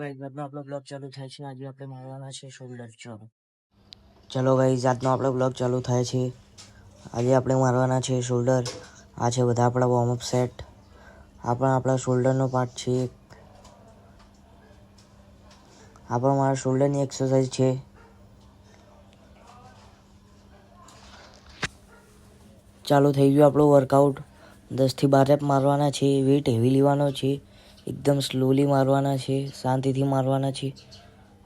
Guys આજનો આપણો blog ચાલુ થાય છે. આજે આપણે મારવાના છે શોલ્ડર. ચલો ગાઈઝ આજનો આપણો બ્લોગ ચાલુ થાય છે. આજે આપણે મારવાના છે શોલ્ડર. આ છે બધા આપણા વોર્મઅપ સેટ. આ પણ આપણા શોલ્ડરનો પાર્ટ છે. આ પણ મારા શોલ્ડરની એક્સરસાઇઝ છે. ચાલુ થઈ ગયું આપણું વર્કઆઉટ. 10 થી 12 રેપ મારવાના છે. વેઇટ હેવી લેવાનો છે. એકદમ સ્લોલી મારવાના છે. શાંતિથી મારવાના છે.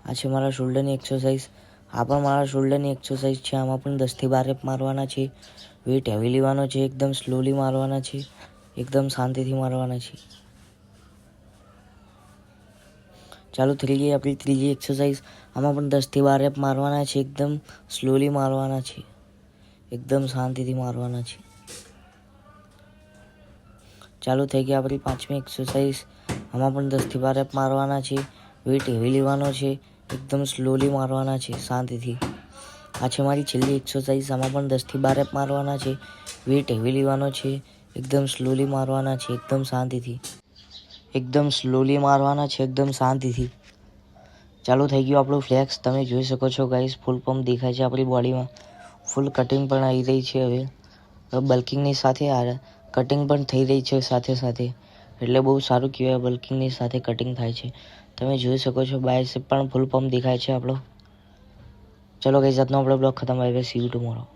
આ છે મારા શોલ્ડરની એક્સરસાઇઝ. આ પણ મારા શોલ્ડરની એક્સરસાઇઝ છે. આમાં પણ 10 થી 12 રેપ મારવાના છે. વેઇટ હેવી લેવાનો છે. એકદમ સ્લોલી મારવાના છે. એકદમ શાંતિથી મારવાના છે. ચાલુ થઈ ગઈ આપણી ત્રીજી એક્સરસાઇઝ. આમાં પણ 10 થી 12 રેપ મારવાના છે. એકદમ સ્લોલી મારવાના છે. એકદમ શાંતિથી મારવાના છે. ચાલુ થઈ ગઈ આપણી પાંચમી એક્સરસાઇઝ. આમાં પણ 10 થી 12 રેપ મારવાના છે. વેઇટ હેવી લેવાનો છે. એકદમ સ્લોલી મારવાના છે. શાંતિથી. આ છે મારી છેલ્લી એક્સરસાઇઝ. આમાં પણ 10 થી 12 રેપ મારવાના છે. વેઇટ હેવી લેવાનો છે. એકદમ સ્લોલી મારવાના છે. એકદમ શાંતિથી. એકદમ સ્લોલી મારવાના છે. એકદમ શાંતિથી. ચાલુ થઈ ગયું આપણું ફ્લેક્સ. તમે જોઈ શકો છો ગાઈસ, ફૂલ પંપ દેખાય છે આપણી બોડીમાં. ફૂલ કટિંગ પણ આવી રહી છે. હવે બલ્કિંગની સાથે કટિંગ પણ થઈ રહી છે સાથે સાથે. એટલે બહુ સારું કહેવાય, બલ્કિંગની સાથે કટિંગ થાય છે. તમે જોઈ શકો છો બાયસેપ પણ ફૂલ પંપ દેખાય છે આપણો. ચલો ગાઈસ આજનો આપણો બ્લોગ ખતમ. Bye bye, C you tomorrow.